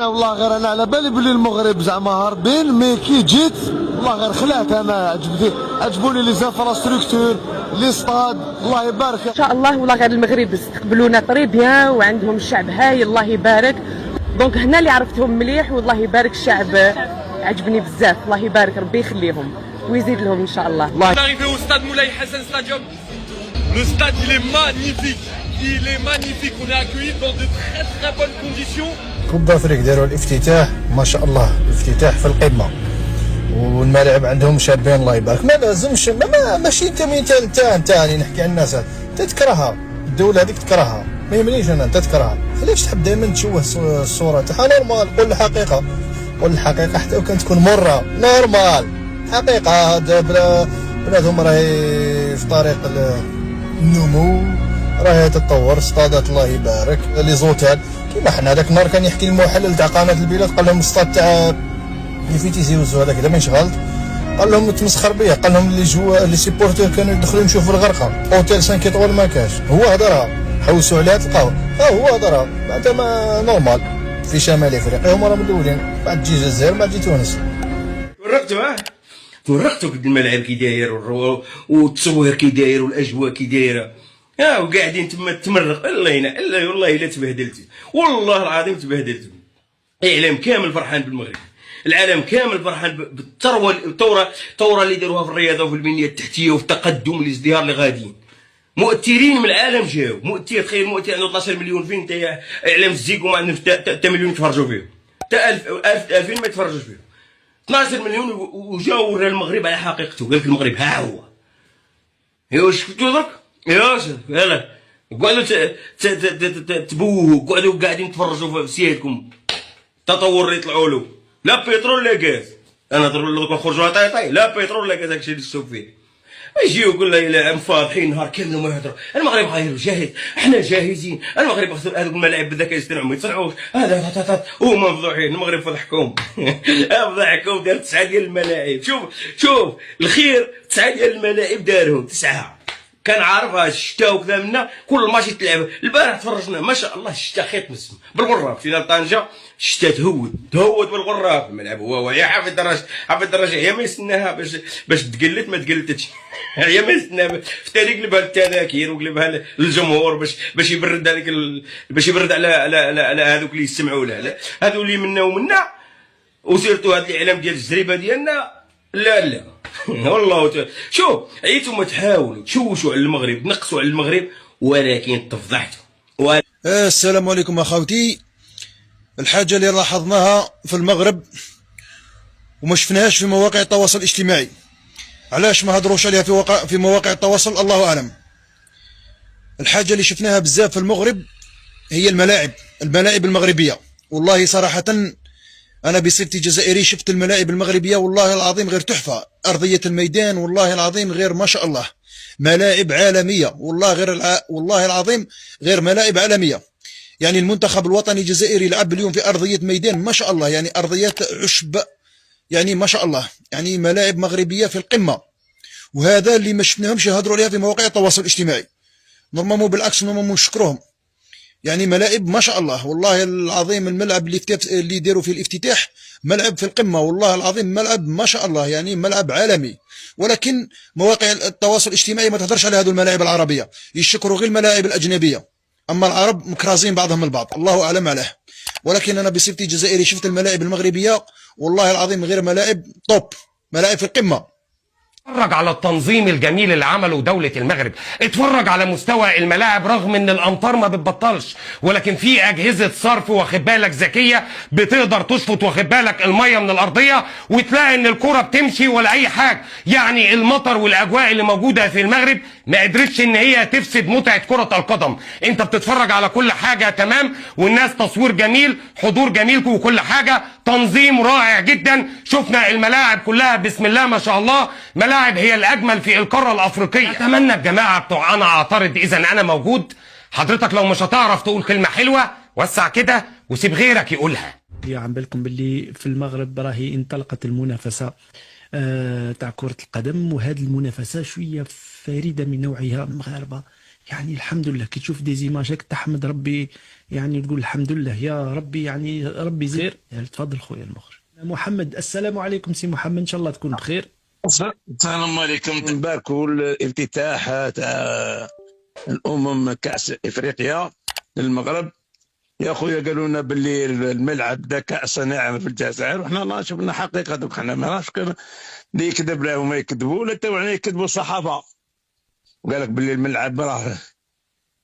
والله غير انا على بالي بلي المغرب زعما هاربين، مي كي جيت والله غير خلعت. انا عجبوني لي زانفراستركتور لي ستاد، الله يبارك ان شاء الله. والله غير المغرب استقبلونا طري بيان وعندهم الشعب هايل الله يبارك. دونك هنا اللي عرفتهم مليح والله يبارك. الشعب عجبني بزاف الله يبارك، ربي يخليهم ويزيد لهم ان شاء الله. On est arrivé au stade Moulay Hassan Stadium. Le stade il est magnifique. Il est magnifique. On est accueillis dans de très très bonnes conditions. كوبا افريق داروا الافتتاح ما شاء الله، الافتتاح في القمه، والملاعب عندهم شابين الله يبارك. ما لازمش ماشي انت انت نحكي عن الناس تتكرهها، الدوله هذيك تكرهها، ما يهمنيش انا انت تكرهها. خليكش تحب دائما تشوه الصوره تاعها. نورمال، قول الحقيقه، قول الحقيقه حتى وكان تكون مره. نورمال حقيقه. هذا بلادهم راهي في طريق النمو، راهي تتطور. ستادات الله يبارك، لي زوتيل كيما حنا. هذاك النهار كان يحكي المحلل تاع قناه البلاد، قال لهم السطاد تاع اللي في تيزي وزو هذاك اذا مانيش غلط، قال لهم تمسخر بيا، قال لهم لي سيبورتور كانوا يدخلوا يشوفوا الغرقه. اوتيل 5 ايطوال ما كاش، هو هضرها، حوسوا عليها تلقاو هو هضرها. بعد ما نورمال في شمال افريقيا هما راهم مدولين، بعد تجي الجزائر بعد تجي تونس. فرقتوا قد الملعب كي داير والتصوير كي داير والاجواء كي دايره، وقاعدين تما تمرق. الا والله الا تبهدلتي، والله العظيم تبهدلتي. الاعلام كامل فرحان بالمغرب، العالم كامل فرحان بالثروه، الثوره اللي داروها في الرياضه وفي البنيه التحتيه وفي التقدم والازدهار اللي غاديين. مؤثرين من العالم جاو، مؤثر تخيل مؤثر عنده 12 مليون. فين انت اعلام الزيك وما عندهمش حتى مليون يتفرجوا فيه، حتى 2000 ما يتفرجوش فيه. 12 مليون وجاو ورا المغرب على حقيقته، قال لك المغرب ها هو. ايوا شفتوا درك؟ ايوا يلا قعدوا تبوهوا، قعدوا قاعدين تفرجوا في سيادكم التطور اللي يطلعوا له. لا بترول لا غاز. انا دوك نخرجوا طاي لا بترول لا غاز. داكشي اللي السوق فيه. يجيو كل لا فاضحين نهار كامل وما يهضروا. المغرب غير جاهز، احنا جاهزين. المغرب هذوك الملاعب بالذكاء الاصطناعي ما يتصنعوش. هذا هما مفضوحين. المغرب فضحكم فضحكم. دار 9 ديال الملاعب. شوف الخير 9 ديال الملاعب دارهم 9. كان عارفها الشتاء وكذا منا كل ماتش تلعب. البارح تفرجنا ما شاء الله الشتاء خيط مسم بالغراب. فينا لطنجه الشتاء تهود بالغراب. الملعب هو يا حافظ الدرجه هي ما يستناها باش تقلت ما تقلتش. هي ما يستناها في تاريخ قلبها التذاكر وقلبها للجمهور باش يبرد هذيك باش يبرد على هذوك اللي يستمعوا له، هذو اللي منا ومنا. وسيرتو هذا الاعلام ديال الجريبه ديالنا لا والله تعالى. شوف عيتوا تحاولوا تشوشوا على المغرب، تنقصوا على المغرب، ولكن تفضحتوا. السلام عليكم اخوتي. الحاجه اللي لاحظناها في المغرب وما شفناهاش في مواقع التواصل الاجتماعي، علاش ما هضروش عليها في مواقع التواصل الله اعلم. الحاجه اللي شفناها بزاف في المغرب هي الملاعب المغربيه. والله صراحه أنا بصفتي جزائري شفت الملاعب المغربية والله العظيم غير تحفة. أرضية الميدان والله العظيم غير ما شاء الله، ملاعب عالمية والله العظيم غير ملاعب عالمية. يعني المنتخب الوطني الجزائري لعب اليوم في أرضية ميدان ما شاء الله، يعني أرضيات عشب، يعني ما شاء الله، يعني ملاعب مغربية في القمة. وهذا اللي ما شفناهمش يهضروا عليها في مواقع التواصل الاجتماعي. نورمالمون بالعكس نورمالمون نشكرهم، يعني ملاعب ما شاء الله والله العظيم. الملعب اللي داروا فيه الافتتاح ملعب في القمة والله العظيم، ملعب ما شاء الله، يعني ملعب عالمي. ولكن مواقع التواصل الاجتماعي ما تهدرش على هذو الملاعب العربية، يشكروا غير الملاعب الأجنبية. أما العرب مكرازين بعضهم البعض الله أعلم عليه. ولكن أنا بصفتي جزائري شفت الملاعب المغربية والله العظيم غير ملاعب توب، ملاعب في القمة. اتفرج على التنظيم الجميل اللي عمله دولة المغرب، اتفرج على مستوى الملاعب رغم ان الامطار ما بتبطلش، ولكن في اجهزة صرف واخد بالك ذكية بتقدر تشفط واخد بالك المية من الارضية وتلاقي ان الكرة بتمشي ولا اي حاجة. يعني المطر والاجواء اللي موجودة في المغرب ما قدرتش ان هي تفسد متعة كرة القدم. انت بتتفرج على كل حاجة تمام، والناس تصوير جميل، حضور جميل، وكل حاجة تنظيم رائع جدا. شفنا الملاعب كلها بسم الله ما شاء الله، ملاعب هي الأجمل في القارة الأفريقية. أتمنى الجماعة بتوع أنا أعترض إذا أنا موجود. حضرتك لو مش هتعرف تقول كلمة حلوة وسع كده وسيب غيرك يقولها. عم بالكم باللي في المغرب راهي انطلقت المنافسة تاع كرة القدم، وهذه المنافسة شوية فريدة من نوعها. المغاربة يعني الحمد لله كي تشوف دي زيماج تحمد ربي، يعني تقول الحمد لله يا ربي، يعني ربي زير. يعني تفضل خويا المخرج محمد. السلام عليكم سي محمد، ان شاء الله تكون بخير. السلام عليكم. نباركوا الافتتاح تاع كأس افريقيا للمغرب. يا خويا قالوا لنا باللي الملعب ده كأس ناعم في الجزائر، وحنا ما شفنا حقيقه. دوك حنا ما نعرفش اللي يكذب له وما يكذبوا، ولا تو يكذبوا الصحافه. وقال لك باللي الملعب راه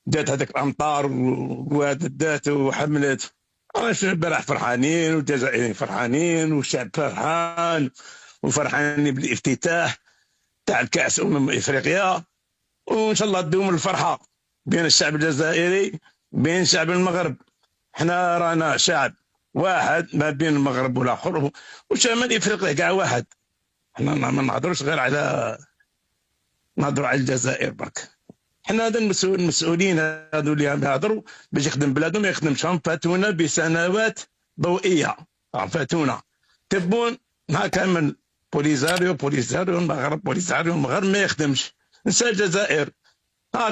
دات هذاك الامطار ودات وحملت. البارح فرحانين والجزائريين فرحانين والشعب فرحان وفرحانين بالافتتاح تاع الكأس افريقيا. وان شاء الله تدوم الفرحه بين الشعب الجزائري بين شعب المغرب. حنا رانا شعب واحد ما بين المغرب والاخر وشمال افريقيا كاع واحد. حنا ما نهضروش غير على نهضروا على الجزائر برك. حنا هذا المسؤولين هذو اللي يهضروا باش يخدم بلادهم ما يخدمش. هم فاتونا بسنوات ضوئيه، فاتونا تبون مع كامل بوليزاريو المغرب ما يخدمش. نسى الجزائر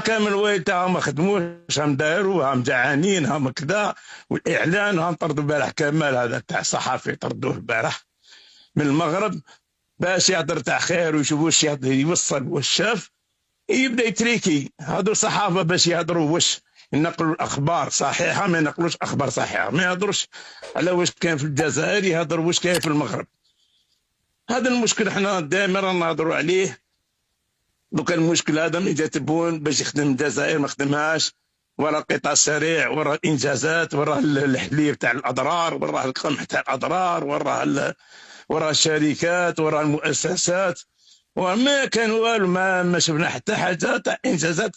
كامل الويل تاعهم ما خدموش، هم داروا، هم جعانين، هم كذا. والاعلان هم طردوا البارح كمال هذا تاع الصحافي، طردوه البارح من المغرب باش يهضر تاع خير ويشوف واش يوصل واش شاف. يبدا يتريكي هادو الصحافه باش يهضروا واش ينقلوا الاخبار صحيحه، ما ينقلوش اخبار صحيحه، ما يهضروش على واش كان في الجزائر، يهضروا واش كاين في المغرب. هذا المشكل حنا دائما نهضروا عليه. دوك المشكل هذا من جات تبون باش يخدم الجزائر ما خدمهاش، ورا القطاع السريع، ورا الانجازات، ورا الحليب تاع الاضرار، ورا القمح تاع الاضرار، ورا الشركات، ورا المؤسسات، وما كان والو. ما شفنا حتى حاجه تاع انجازات.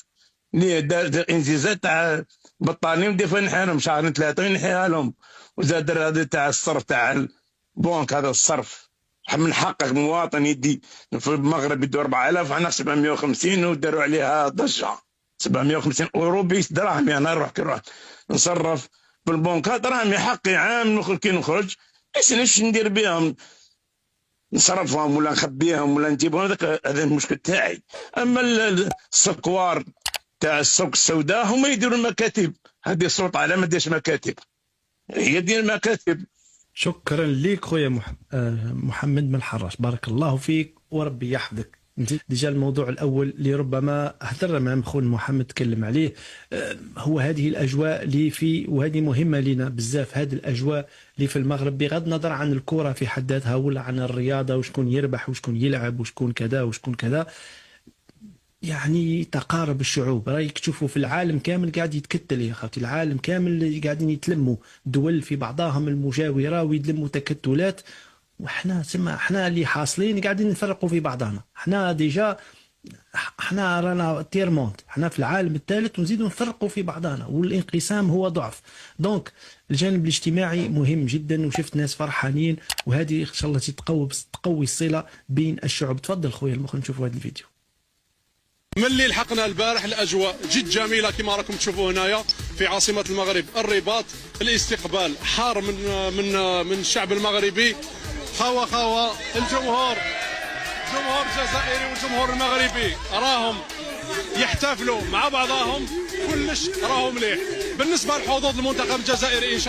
اللي دار انجازات تاع بطالين وديفا نحيهم شهرين ثلاثه ينحيها لهم. وزاد هذا تاع الصرف تاع البنك، هذا الصرف من حق المواطن يدي في المغرب يدوا 4000 وحنا 750 وداروا عليها ضجه. 750 اورو بيس دراهم. انا نروح كي نروح نصرف في البنك دراهم حقي عام نخرج كي نخرج ما ندير بهم، نصرفهم ولا نخبيهم ولا نجيبهم. هذا المشكل تاعي. اما السكوار تاع السوق السوداء هما يديروا المكاتب. هذه السلطه على ما ديرش مكاتب، هي دير مكاتب. شكرا ليك خويا محمد من الحراش، بارك الله فيك وربي يحفظك. ديجا الموضوع الاول اللي ربما هضرنا مع خونا محمد تكلم عليه، هو هذه الاجواء اللي في، وهذه مهمه لنا بزاف، هذه الاجواء اللي في المغرب بغض النظر عن الكره في حد ذاتها ولا عن الرياضه وشكون يربح وشكون يلعب وشكون كذا وشكون كذا. يعني تقارب الشعوب، رايك تشوفوا في العالم كامل قاعد يتكتل يا اخوتي، العالم كامل قاعدين يتلموا، دول في بعضهم المجاوره ويتلموا تكتلات، وحنا احنا اللي حاصلين قاعدين نفرقوا في بعضنا. احنا ديجا احنا رانا تيرموند، احنا في العالم الثالث ونزيدوا نفرقوا في بعضنا، والانقسام هو ضعف. دونك الجانب الاجتماعي مهم جدا، وشفت ناس فرحانين، وهذه ان شاء الله تقوي الصله بين الشعوب. تفضل خويا المخرج نشوفوا هذا الفيديو. ملي لحقنا البارح الاجواء جد جميله كما راكم تشوفوا هنايا في عاصمه المغرب الرباط. الاستقبال حار من الشعب المغربي. خوا الجمهور الجزائري والجمهور المغربي راهم يحتفلوا مع بعضهم، كلش راهم مليح. بالنسبه لحظوظ المنتخب الجزائري ان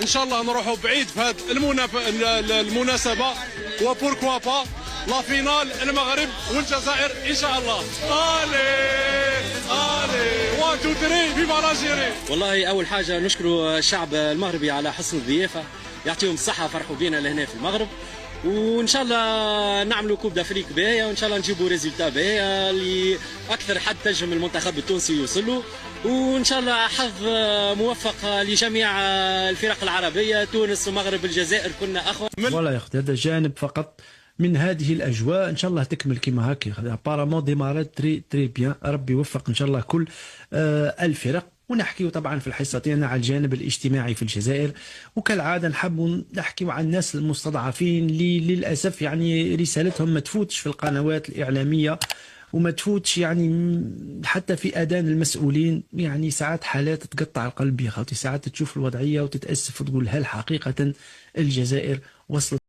شاء الله نروحوا بعيد في هذه المناسبه، وبوركوا با لا فينال المغرب والجزائر ان شاء الله. الي 1 2 3 فيفا لاجيري. والله اول حاجه نشكر الشعب المغربي على حسن الضيافه، يعطيهم الصحه، فرحوا بينا لهنا في المغرب، وان شاء الله نعملوا كوب دافريك باهيه، وان شاء الله نجيبوا ريزلتا باهيه اللي اكثر حد تنجم المنتخب التونسي يوصل له، وان شاء الله حظ موفق لجميع الفرق العربيه، تونس ومغرب الجزائر كنا اخوه. والله يا اختي هذا جانب فقط من هذه الاجواء، ان شاء الله تكمل كما هكا. ابارامون ديمارات تري بيان، ربي يوفق ان شاء الله كل الفرق. ونحكيو طبعا في الحصتين على الجانب الاجتماعي في الجزائر، وكالعاده نحبوا نحكيو عن الناس المستضعفين اللي للاسف يعني رسالتهم ما تفوتش في القنوات الاعلاميه وما تفوتش يعني حتى في اذان المسؤولين. يعني ساعات حالات تقطع القلب يا خوتي، ساعات تشوف الوضعيه وتتاسف وتقول هل حقيقه الجزائر وصلت